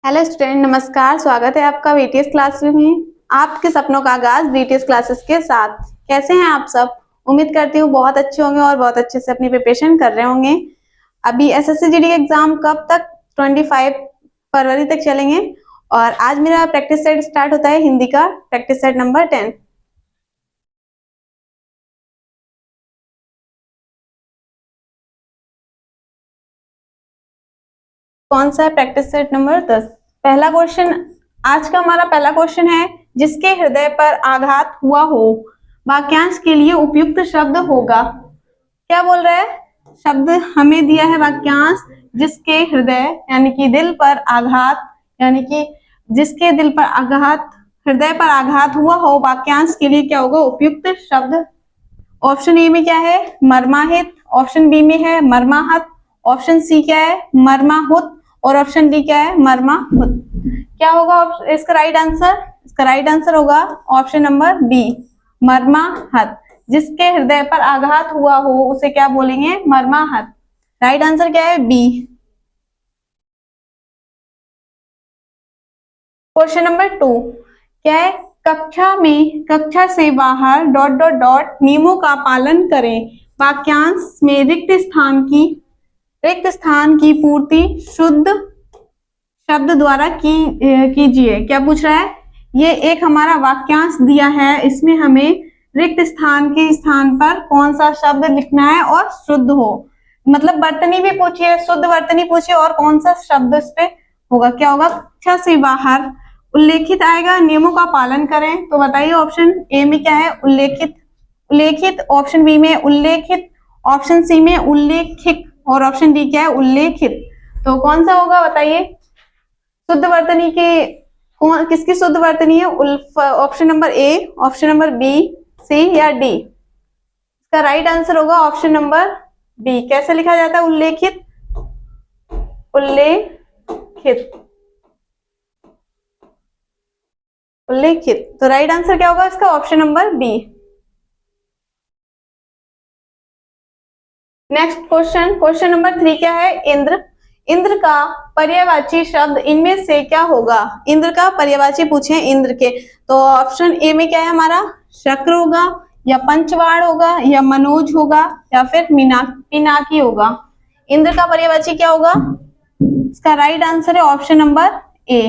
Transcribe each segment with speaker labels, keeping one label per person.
Speaker 1: Hello student, नमस्कार। स्वागत है आपका बीटीएस क्लास में। आपके सपनों का आगाज बीटीएस क्लासेस के साथ। कैसे हैं आप सब? उम्मीद करती हूँ बहुत अच्छे होंगे और बहुत अच्छे से अपनी प्रिपरेशन कर रहे होंगे। अभी एसएससी जीडी एग्जाम कब तक? 25 फरवरी तक चलेंगे। और आज मेरा प्रैक्टिस सेट स्टार्ट होता है हिंदी का, प्रैक्टिस सेट नंबर 10। कौन सा है? Practice set number 10। पहला क्वेश्चन, आज का हमारा पहला क्वेश्चन है, जिसके हृदय पर आघात हुआ हो वाक्यांश के लिए उपयुक्त शब्द होगा। क्या बोल रहा है? शब्द हमें दिया है वाक्यांश, जिसके हृदय यानी कि दिल पर आघात, यानी कि जिसके दिल पर आघात, हृदय पर आघात हुआ हो, वाक्यांश के लिए क्या होगा? उपयुक्त शब्द। ऑप्शन ए में क्या है? मर्माहित। ऑप्शन बी में है मर्माहत। ऑप्शन सी क्या है? मर्माहुत। और ऑप्शन डी क्या है? मर्माहुत। क्या होगा इसका राइट आंसर? इसका राइट आंसर होगा ऑप्शन नंबर बी, मर्माहत। जिसके हृदय पर आघात हुआ हो उसे क्या बोलेंगे? मर्माहत। राइट आंसर क्या है? बी। क्वेश्चन नंबर 2 क्या है? कक्षा से बाहर डॉट डॉट डॉट नियमों का पालन करें। वाक्यांश में रिक्त स्थान की पूर्ति शुद्ध शब्द द्वारा कीजिए। क्या पूछ रहा है? ये एक हमारा वाक्यांश दिया है, इसमें हमें रिक्त स्थान के स्थान पर कौन सा शब्द लिखना है और शुद्ध हो। मतलब वर्तनी भी पूछिए, शुद्ध वर्तनी पूछिए और कौन सा शब्द इस पे होगा। क्या होगा? कक्षा से बाहर उल्लेखित आएगा, नियमों का पालन करें। तो बताइए ऑप्शन ए में क्या है? उल्लेखित। ऑप्शन बी में उल्लेखित। ऑप्शन सी में उल्लेखित। और ऑप्शन डी क्या है? उल्लेखित। तो कौन सा होगा बताइए? शुद्ध वर्तनी के किसकी शुद्ध वर्तनी है? Option number A, option number B, C या डी? इसका राइट आंसर होगा ऑप्शन नंबर बी। कैसे लिखा जाता है? उल्लेखित। उल्लेखित। तो राइट आंसर क्या होगा इसका? Option number B. Next question number 3 क्या है? इंद्र का पर्यायवाची शब्द इनमें से क्या होगा? इंद्र का पर्यायवाची पूछे इंद्र के, तो ऑप्शन ए में क्या है हमारा? शक्र होगा, या पंचवाड़ होगा, या मनोज होगा, या फिर पिनाकी होगा। इंद्र का पर्यायवाची क्या होगा? इसका राइट आंसर है ऑप्शन नंबर ए।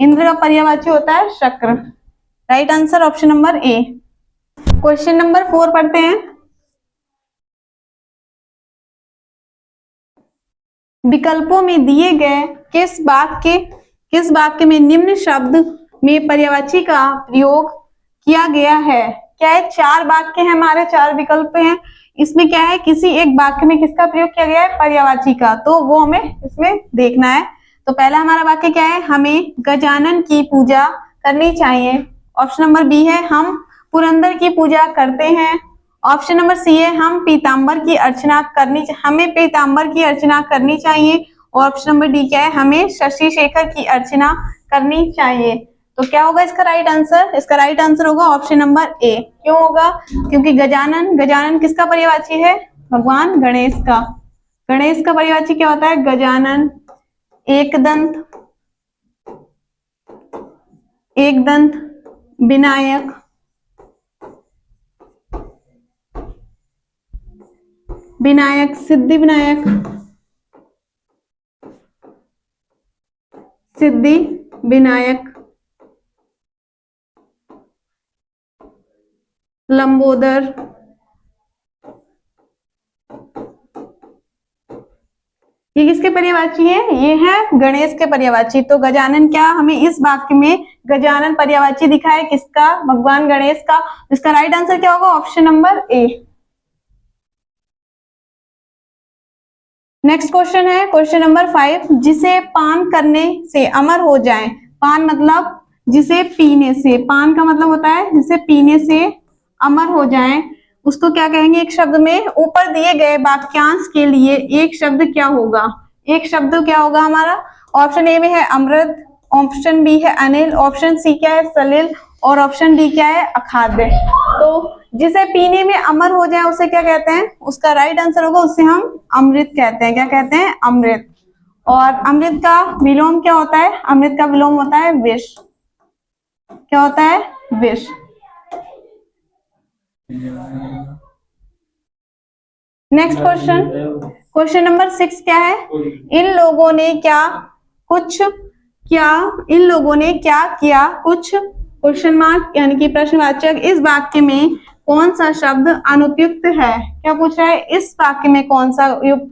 Speaker 1: इंद्र का पर्यायवाची होता है Shakra. Right answer option number A. Question number 4 पढ़ते हैं। विकल्पों में दिए गए किस वाक्य में निम्न शब्द में पर्यायवाची का प्रयोग किया गया है? क्या है? 4 वाक्य हैं हमारे, 4 विकल्प हैं। इसमें क्या है? किसी एक वाक्य में किसका प्रयोग किया गया है? पर्यायवाची का। तो वो हमें इसमें देखना है। तो पहला हमारा वाक्य क्या है? हमें गजानन की पूजा करनी चाहिए। ऑप्शन नंबर बी है हम पुरंदर की पूजा करते हैं। ऑप्शन नंबर सी है हमें पीताम्बर की अर्चना करनी चाहिए। और ऑप्शन नंबर डी क्या है? हमें शशि शेखर की अर्चना करनी चाहिए। तो क्या होगा इसका राइट आंसर? इसका राइट आंसर होगा ऑप्शन नंबर ए। क्यों होगा? क्योंकि गजानन किसका पर्यायवाची है? भगवान गणेश का। गणेश का पर्यायवाची क्या होता है? गजानन। एकदंत, विनायक, सिद्धि विनायक, लंबोदर, ये किसके पर्यायवाची है? ये है गणेश के पर्यायवाची। तो गजानन क्या हमें इस वाक्य में गजानन पर्यायवाची दिखा है किसका? भगवान गणेश का। इसका राइट आंसर क्या होगा? ऑप्शन नंबर ए। नेक्स्ट क्वेश्चन है क्वेश्चन नंबर 5, जिसे पान करने से अमर हो जाए। पान मतलब जिसे पीने से, पान का मतलब होता है जिसे पीने से अमर हो जाए, उसको क्या कहेंगे एक शब्द में? ऊपर दिए गए वाक्यांश के लिए एक शब्द क्या होगा? एक शब्द क्या होगा हमारा? ऑप्शन ए में है अमृत, ऑप्शन बी है अनिल, ऑप्शन सी क्या है? सलिल, और ऑप्शन डी क्या है? अखाद्य। तो जिसे पीने में अमर हो जाए उसे क्या कहते हैं? उसका राइट आंसर होगा, उसे हम अमृत कहते हैं। क्या कहते हैं? अमृत। और अमृत का विलोम क्या होता है? अमृत का विलोम होता है विष। क्या होता है? विष। नेक्स्ट क्वेश्चन, क्वेश्चन नंबर 6 क्या है? इन लोगों ने क्या किया कुछ क्वेश्चन मार्क यानी कि प्रश्नवाचक। इस वाक्य में कौन सा शब्द अनुपयुक्त है? क्या पूछ रहा है? इस वाक्य में कौन सा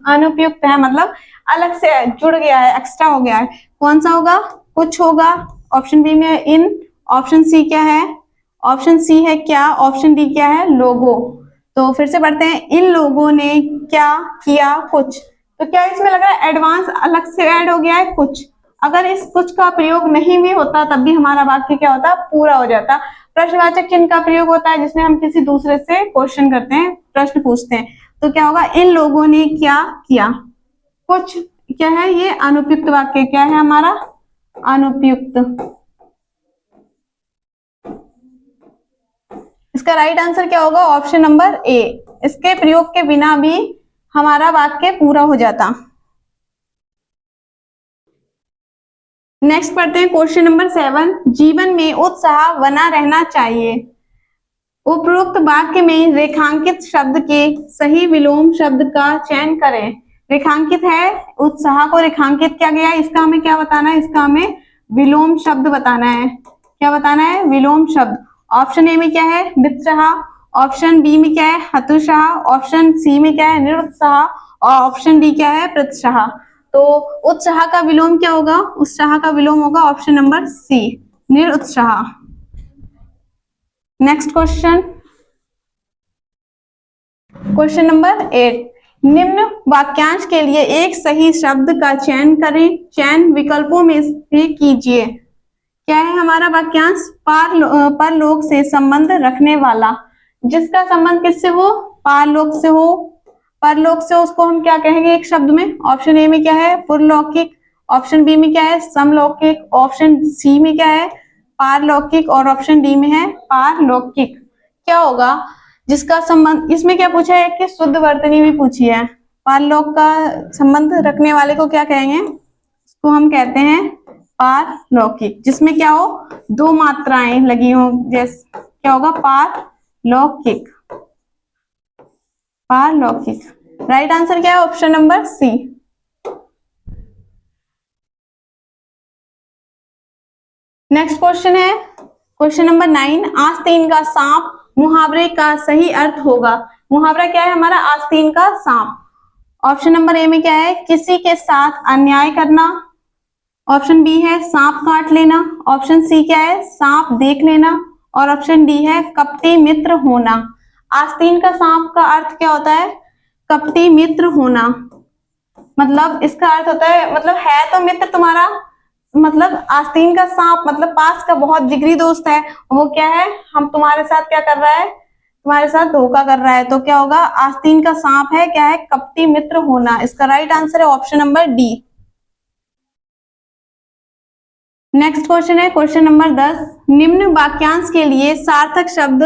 Speaker 1: अनुपयुक्त है, मतलब अलग से जुड़ गया है, एक्स्ट्रा हो गया है। कौन सा होगा? कुछ होगा। ऑप्शन बी में इन, ऑप्शन सी क्या है? ऑप्शन सी है क्या, ऑप्शन डी क्या है? लोगो। तो फिर से पढ़ते हैं, इन लोगों ने क्या किया कुछ। तो क्या इसमें लग रहा है एडवांस अलग से ऐड हो गया है कुछ। अगर इस कुछ का प्रयोग नहीं भी होता तब भी हमारा वाक्य क्या होता? पूरा हो जाता। प्रश्नवाचक चिन्ह का प्रयोग होता है जिसमें हम किसी दूसरे से क्वेश्चन करते हैं, प्रश्न पूछते हैं। तो क्या होगा? इन लोगों ने क्या किया कुछ। क्या है ये? अनुपयुक्त वाक्य। क्या है हमारा? अनुपयुक्त। इसका राइट आंसर क्या होगा? ऑप्शन नंबर ए। इसके प्रयोग के बिना भी हमारा वाक्य पूरा हो जाता। नेक्स्ट पढ़ते हैं क्वेश्चन नंबर 7। जीवन में उत्साह बना रहना चाहिए। उपरोक्त वाक्य में रेखांकित शब्द के सही विलोम शब्द का चयन करें। रेखांकित है, उत्साह को रेखांकित किया गया है, इसका हमें क्या बताना है? इसका हमें विलोम शब्द बताना है। क्या बताना है? विलोम शब्द। ऑप्शन ए में क्या है? वित्साह, ऑप्शन बी में क्या है? हतोत्साह, ऑप्शन सी में क्या है? निरुत्साह, और ऑप्शन डी क्या है? प्रोत्साह। तो उत्साह का विलोम क्या होगा? उत्साह का विलोम होगा ऑप्शन नंबर सी, निरुत्साह। Next question, question number 8। निम्न वाक्यांश के लिए एक सही शब्द का चयन करें। चयन विकल्पों में से कीजिए। क्या है हमारा वाक्यांश? परलोक से संबंध रखने वाला। जिसका संबंध किससे हो? पारलोक से हो। परलोक से उसको हम क्या कहेंगे एक शब्द में? ऑप्शन ए में क्या है? पुरलौकिक, ऑप्शन बी में क्या है? समलौकिक, ऑप्शन सी में क्या है? पारलौकिक, और ऑप्शन डी में है पारलौकिक। क्या होगा जिसका संबंध? इसमें क्या पूछा है कि शुद्ध वर्तनी भी पूछी है। पारलोक का संबंध रखने वाले को क्या कहेंगे? उसको हम कहते हैं पारलौकिक। जिसमें क्या हो? दो मात्राएं लगी हो, जैसे क्या होगा? पारलौकिक। पारलौकिक। राइट आंसर क्या है? Option number C. Next question है क्वेश्चन नंबर 9। आस्तीन का सांप मुहावरे का सही अर्थ होगा। मुहावरा क्या है हमारा? आस्तीन का सांप। ऑप्शन नंबर ए में क्या है? किसी के साथ अन्याय करना, ऑप्शन बी है सांप काट लेना, ऑप्शन सी क्या है? सांप देख लेना, और ऑप्शन डी है कपटी मित्र होना। आस्तीन का सांप का अर्थ क्या होता है? कपटी मित्र होना। मतलब इसका अर्थ होता है, मतलब है तो मित्र तुम्हारा, मतलब आस्तीन का सांप मतलब पास का बहुत जिगरी दोस्त है, वो क्या है? हम तुम्हारे साथ क्या कर रहा है? तुम्हारे साथ धोखा कर रहा है। तो क्या होगा? आस्तीन का सांप है क्या है? कपटी मित्र होना। इसका राइट आंसर है option number D. Next question है क्वेश्चन नंबर 10। निम्न वाक्यांश के लिए सार्थक शब्द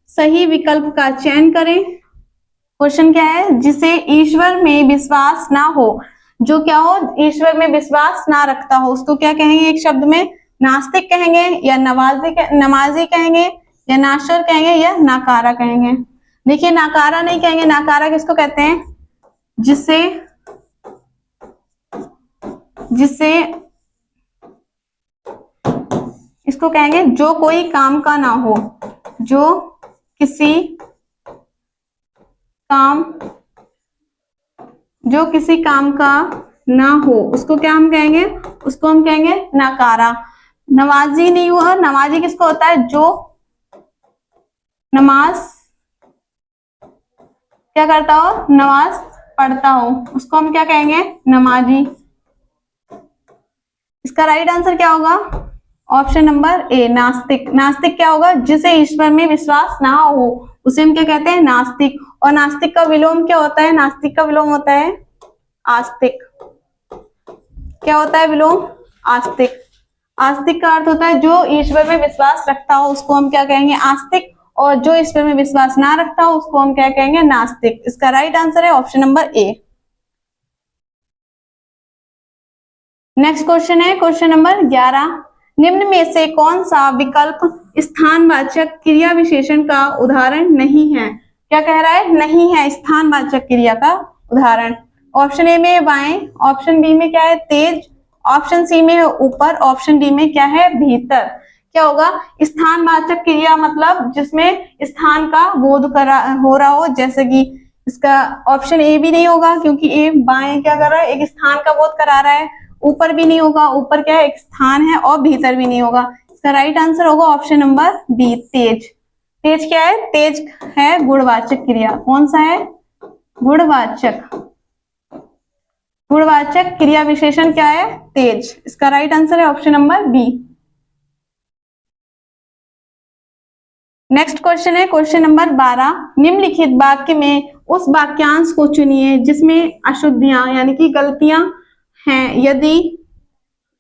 Speaker 1: सही विकल्प का चयन करें। क्वेश्चन क्या है? जिसे ईश्वर में विश्वास ना हो। जो क्या हो? ईश्वर में विश्वास ना रखता हो, उसको क्या कहेंगे एक शब्द में? नास्तिक कहेंगे, या नमाजी कहेंगे, या नाशर कहेंगे, या नाकारा कहेंगे। देखिए नाकारा नहीं कहेंगे। नाकारा किसको कहते हैं? जिसे इसको कहेंगे जो कोई काम का ना हो। जो किसी काम का ना हो उसको क्या हम कहेंगे? उसको हम कहेंगे नाकारा। नमाजी नहीं हुआ। नमाजी किसको होता है? जो नमाज क्या करता हो? नमाज पढ़ता हो, उसको हम क्या कहेंगे? नमाजी। इसका राइट आंसर क्या होगा? ऑप्शन नंबर ए, नास्तिक। नास्तिक क्या होगा? जिसे ईश्वर में विश्वास ना हो उसे हम क्या कहते हैं? नास्तिक। और नास्तिक का विलोम क्या होता है? नास्तिक का विलोम होता है आस्तिक। क्या होता है विलोम? आस्तिक। आस्तिक का अर्थ होता है जो ईश्वर में विश्वास रखता हो उसको हम क्या कहेंगे? आस्तिक। और जो ईश्वर में विश्वास ना रखता हो उसको हम क्या कहेंगे? नास्तिक। इसका राइट आंसर है ऑप्शन नंबर ए। नेक्स्ट क्वेश्चन है क्वेश्चन नंबर 11। निम्न में से कौन सा विकल्प स्थानवाचक क्रिया विशेषण का उदाहरण नहीं है? क्या कह रहा है? नहीं है स्थानवाचक क्रिया का उदाहरण। ऑप्शन ए में है बाएं, ऑप्शन बी में क्या है तेज, ऑप्शन सी में है ऊपर, ऑप्शन डी में क्या है भीतर। क्या होगा? स्थानवाचक क्रिया मतलब जिसमें स्थान का बोध हो रहा हो, जैसे कि इसका ऑप्शन ए भी नहीं होगा क्योंकि ए बाएं क्या कर रहा है, एक स्थान का बोध करा रहा है। ऊपर भी नहीं होगा, ऊपर क्या है एक स्थान है, और भीतर भी नहीं होगा। इसका राइट आंसर होगा ऑप्शन नंबर बी तेज। तेज क्या है? तेज है गुणवाचक क्रिया। कौन सा है? गुणवाचक। गुणवाचक क्रिया विशेषण क्या है? तेज। इसका राइट आंसर है option number B. Next question है क्वेश्चन नंबर 12। निम्नलिखित वाक्य में उस वाक्यांश को चुनिए जिसमें अशुद्धियां यानी कि गलतियां हैं। यदि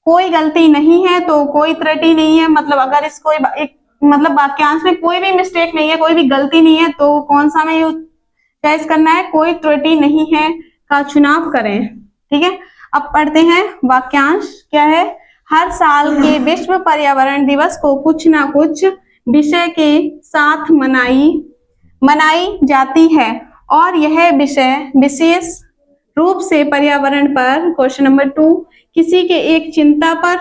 Speaker 1: कोई गलती नहीं है तो कोई त्रुटि नहीं है, मतलब अगर इस कोई एक मतलब वाक्यांश में कोई भी मिस्टेक नहीं है, कोई भी गलती नहीं है, तो कौन सा में चॉइस करना है? कोई त्रुटि नहीं है का चुनाव करें। ठीक है, अब पढ़ते हैं वाक्यांश क्या है। हर साल के विश्व पर्यावरण दिवस को कुछ ना कुछ विषय के साथ मनाई जाती है और यह विषय विशेष रूप से पर्यावरण पर। क्वेश्चन नंबर 2 किसी के एक चिंता पर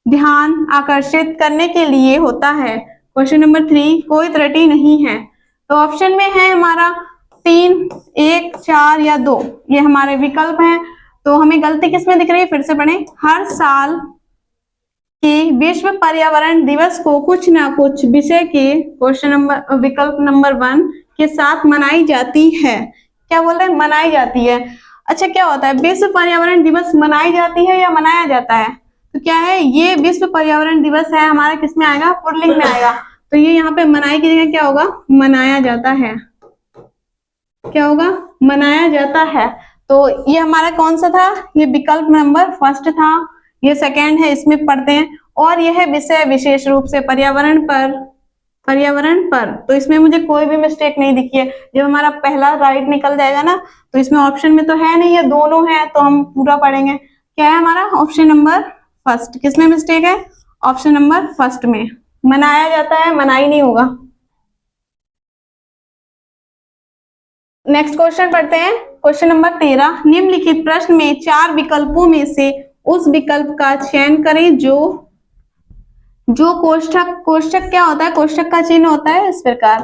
Speaker 1: ध्यान आकर्षित करने के लिए होता है। क्वेश्चन नंबर 3 कोई त्रुटि नहीं है। तो ऑप्शन में है हमारा 3, 1, 4 या 2, ये हमारे विकल्प हैं। तो हमें गलती किसमें दिख रही है? फिर से पढ़ें। हर साल के विश्व पर्यावरण दिवस को कुछ ना कुछ विषय के क्वेश्चन नंबर विकल्प नंबर 1 के साथ मनाई जाती है। क्या बोल रहे हैं? मनाई जाती है। अच्छा, क्या होता है? विश्व पर्यावरण दिवस मनाई जाती है या मनाया जाता है? तो क्या है? ये विश्व पर्यावरण दिवस है हमारा, किसमें आएगा? पुल्लिंग में आएगा। तो ये यहाँ पे मनाई की जगह क्या होगा? मनाया जाता है। क्या होगा? मनाया जाता है। तो ये हमारा कौन सा था? ये विकल्प नंबर फर्स्ट था। ये सेकेंड है, इसमें पढ़ते हैं। और यह विषय विशेष रूप से पर्यावरण पर। तो इसमें मुझे कोई भी मिस्टेक नहीं दिखी है। जब हमारा पहला राइट निकल जाएगा ना, तो इसमें ऑप्शन में तो है नहीं, ये दोनों है, तो हम पूरा पढ़ेंगे। क्या है हमारा? Option number first. किसमें मिस्टेक है? ऑप्शन नंबर फर्स्ट में। मनाया जाता है, मनाई नहीं होगा। नेक्स्ट क्वेश्चन पढ़ते हैं क्वेश्चन नंबर 13। निम्नलिखित प्रश्न में 4 विकल्पों में से उस विकल्प का चयन करें जो कोष्ठक क्या होता है? कोष्ठक का चिन्ह होता है इस प्रकार।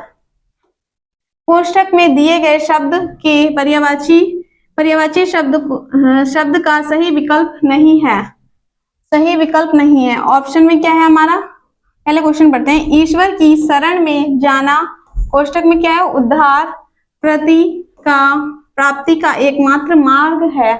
Speaker 1: कोष्ठक में दिए गए शब्द के पर्यायवाची शब्द का सही विकल्प नहीं है। सही विकल्प नहीं है। ऑप्शन में क्या है हमारा? पहले क्वेश्चन पढ़ते हैं। ईश्वर की शरण में जाना कोष्ठक में क्या है? उद्धार प्राप्ति का एकमात्र मार्ग है।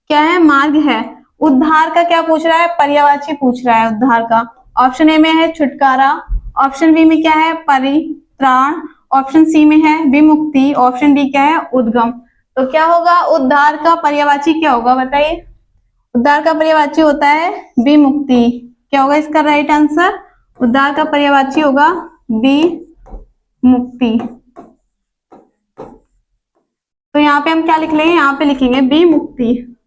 Speaker 1: क्या है? मार्ग है। उद्धार का क्या पूछ रहा है? पर्यायवाची पूछ रहा है उद्धार का। ऑप्शन ए में है छुटकारा, ऑप्शन बी में क्या है? परित्राण, ऑप्शन सी में है विमुक्ति, ऑप्शन डी क्या है? उद्गम। तो क्या होगा? उद्धार का पर्यायवाची क्या होगा बताइए? उद्धार का पर्यायवाची होता है विमुक्ति। क्या होगा इसका राइट आंसर? उद्धार का पर्यायवाची होगा विमुक्ति। तो यहाँ पे हम क्या लिख लेंगे? यहाँ पे लिखेंगे विमुक्ति।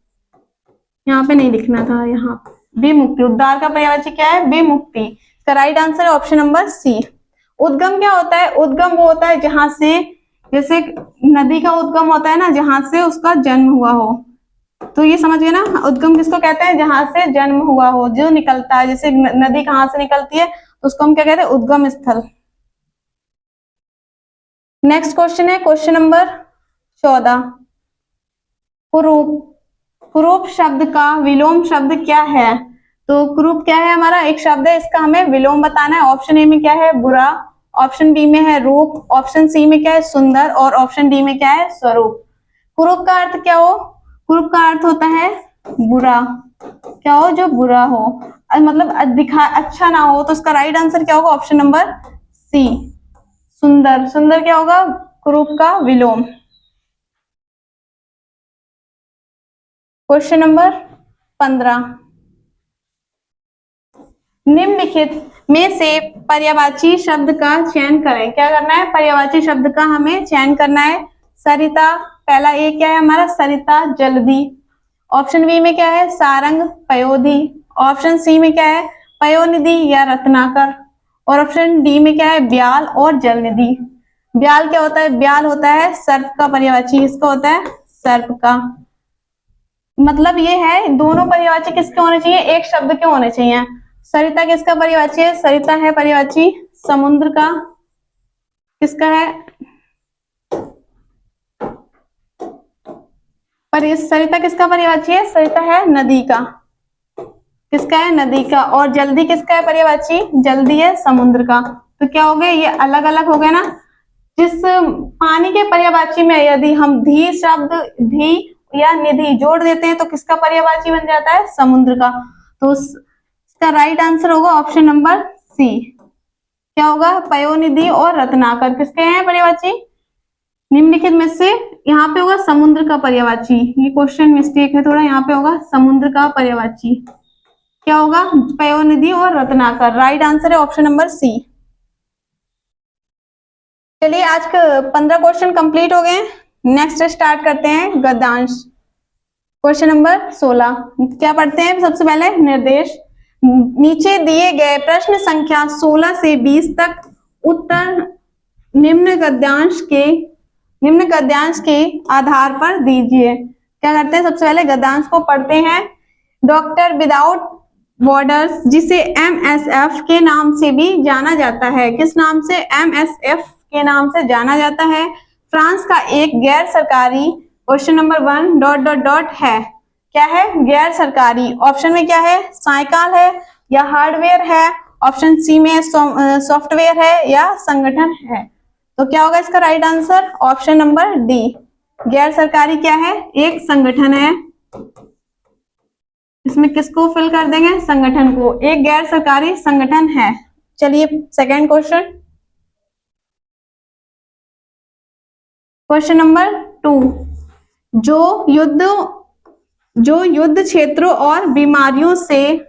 Speaker 1: यहाँ पे नहीं लिखना था, यहाँ विमुक्ति। उद्धार का पर्यायवाची क्या है? विमुक्ति। इसका राइट आंसर है ऑप्शन नंबर सी। उद्गम क्या होता है? उद्गम वो होता है जहां से, जैसे नदी का उद्गम होता है ना, जहां से उसका जन्म हुआ हो। तो ये समझ गए ना, उद्गम किसको कहते हैं? जहां से जन्म हुआ हो, जो निकलता है। जैसे नदी कहाँ से निकलती है तो उसको हम क्या कहते हैं? उद्गम स्थल। नेक्स्ट क्वेश्चन है क्वेश्चन नंबर 14। कुरूप। कुरूप शब्द का विलोम शब्द क्या है? तो कुरूप क्या है हमारा? एक शब्द है, इसका हमें विलोम बताना है। ऑप्शन ए में क्या है? बुरा, ऑप्शन बी में है रूप, ऑप्शन सी में क्या है? सुंदर, और ऑप्शन डी में क्या है? स्वरूप। कुरूप का अर्थ क्या हो? कुरूप का अर्थ होता है बुरा। क्या हो? जो बुरा हो, मतलब दिखा अच्छा ना हो। तो इसका राइट आंसर क्या होगा? ऑप्शन नंबर सी सुंदर। सुंदर क्या होगा? कुरूप का विलोम। Question number 15। निम्नलिखित में से पर्यायवाची शब्द का चयन करें। क्या करना है? पर्यायवाची शब्द का हमें चयन करना है। सरिता, पहला ए क्या है हमारा? सरिता जल्दी। ऑप्शन बी में क्या है, सारंग, पयोधी। ऑप्शन सी में क्या है, पयोनिधि या रत्नाकर। और ऑप्शन डी में क्या है, ब्याल और जलनिधि। ब्याल क्या होता है, ब्याल होता है सर्प का पर्यायवाची। किसका होता है, सर्प का। मतलब ये है दोनों पर्यायवाची किसके होने चाहिए, एक शब्द के होने चाहिए। सरिता किसका पर्यायवाची है, सरिता है पर्यायवाची समुद्र का। किसका है, पर सरिता किसका पर्यायवाची है, सरिता है नदी का। किसका है, नदी का। और जल्दी किसका है पर्यायवाची, जल्दी है समुद्र का। तो क्या हो गए, ये अलग अलग हो गए ना। जिस पानी के पर्यायवाची में यदि हम धी शब्द, धी या निधि जोड़ देते हैं तो किसका पर्यायवाची बन जाता है, समुद्र का। तो इसका राइट आंसर होगा ऑप्शन नंबर सी। क्या होगा, पयोनिधि और रत्नाकर किसके हैं पर्यायवाची, निम्नलिखित में से यहाँ पे होगा समुद्र का पर्यायवाची। ये क्वेश्चन मिस्टेक है थोड़ा, यहाँ पे होगा समुद्र का पर्यायवाची। क्या होगा, पयोनिधि और रत्नाकर। राइट आंसर है ऑप्शन नंबर सी। चलिए आज 15 क्वेश्चन कंप्लीट हो गए। नेक्स्ट स्टार्ट करते हैं गद्यांश। क्वेश्चन नंबर 16 क्या पढ़ते हैं, सबसे पहले निर्देश। नीचे दिए गए प्रश्न संख्या 16 से 20 तक उत्तर निम्न गद्यांश के आधार पर दीजिए। क्या करते हैं, सबसे पहले गद्यांश को पढ़ते हैं। डॉक्टर विदाउट बॉर्डर्स, जिसे MSF के नाम से भी जाना जाता है, किस नाम से, MSF के नाम से जाना जाता है, फ्रांस का एक गैर सरकारी, क्वेश्चन नंबर 1 ... है। क्या है, गैर सरकारी। ऑप्शन में क्या है, साइकिल है या हार्डवेयर है। ऑप्शन सी में सॉफ्टवेयर है या संगठन है। तो क्या होगा इसका right answer, option number D. गैर सरकारी क्या है, एक संगठन है। इसमें किसको फिल कर देंगे, संगठन को। एक गैर सरकारी संगठन है। चलिए सेकंड क्वेश्चन, क्वेश्चन नंबर 2। जो युद्ध क्षेत्रों और बीमारियों से ...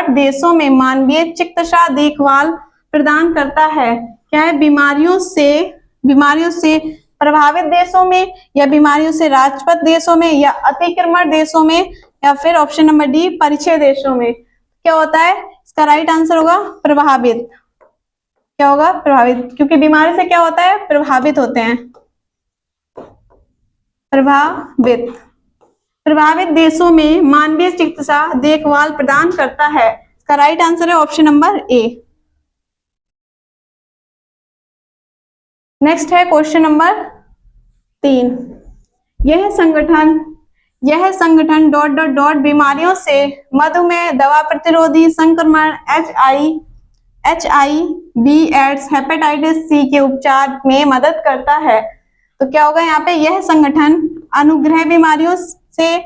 Speaker 1: देशों में मानवीय चिकित्सा देखभाल प्रदान करता है। क्या है, बीमारियों से प्रभावित देशों में, या बीमारियों से राजपथ देशों में, या अतिक्रमण देशों में, या फिर ऑप्शन नंबर डी परिचय देशों में। क्या होता है, इसका राइट आंसर होगा प्रभावित। क्या होगा, प्रभावित, क्योंकि बीमारी से क्या होता है, प्रभावित होते हैं। प्रभावित देशों में मानवीय चिकित्सा देखभाल प्रदान करता है। इसका राइट आंसर है ऑप्शन नंबर ए। नेक्स्ट है क्वेश्चन नंबर 3। यह संगठन ... बीमारियों से मधुमेह, दवा प्रतिरोधी संक्रमण, HIV एड्स, हेपेटाइटिस सी के उपचार में मदद करता है। तो क्या होगा यहाँ पे, यह संगठन अनुग्रह बीमारियों से,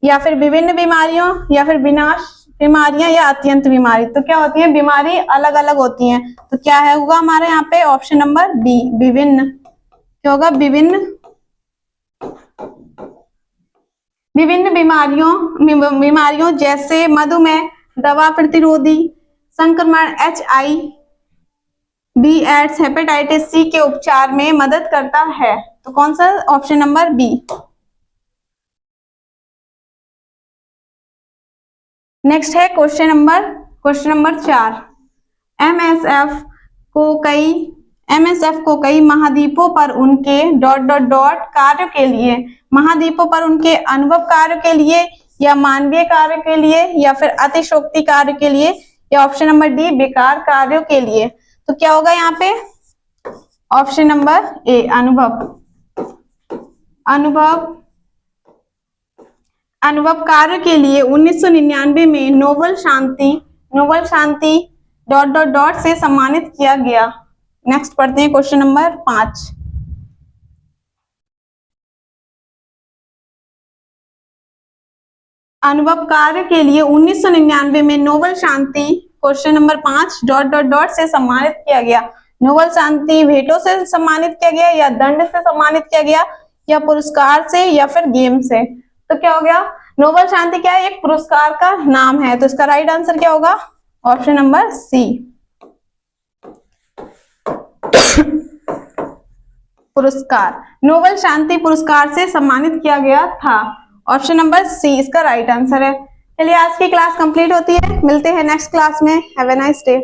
Speaker 1: या फिर विभिन्न बीमारियों, या फिर विनाश बीमारियां, या अत्यंत बीमारी। तो क्या होती है, बीमारी अलग अलग होती हैं। तो क्या है होगा हमारे यहाँ पे ऑप्शन नंबर बी, विभिन्न। क्या होगा, विभिन्न बीमारियों जैसे मधुमेह, दवा प्रतिरोधी संक्रमण, HIV एड्स, हेपेटाइटिस सी के उपचार में मदद करता है। तो कौन सा, ऑप्शन नंबर बी। नेक्स्ट है क्वेश्चन नंबर 4। MSF को कई महाद्वीपों पर उनके ... कार्य के लिए, महाद्वीपों पर उनके अनुभव कार्य के लिए, या मानवीय कार्य के लिए, या फिर अतिशोक्ति कार्य के लिए, या ऑप्शन नंबर डी बेकार कार्यों के लिए। तो क्या होगा यहाँ पे, ऑप्शन नंबर ए, अनुभव कार्य के लिए 1999 में नोबल शांति ... से सम्मानित किया गया। नेक्स्ट पढ़ते हैं क्वेश्चन नंबर 5। अनुभव कार्य के लिए 1999 में नोबल शांति, क्वेश्चन नंबर 5 ... से सम्मानित किया गया। नोबल शांति भेंटों से सम्मानित किया गया, या दंड से सम्मानित किया गया, या पुरस्कार से, या फिर गेम से। तो क्या हो गया, नोबल शांति क्या है, एक पुरस्कार का नाम है। तो इसका राइट आंसर क्या होगा, ऑप्शन नंबर सी। पुरस्कार, नोबेल शांति पुरस्कार से सम्मानित किया गया था। ऑप्शन नंबर सी इसका राइट आंसर है। चलिए आज की क्लास कंप्लीट होती है, मिलते हैं नेक्स्ट क्लास में। Have a nice day.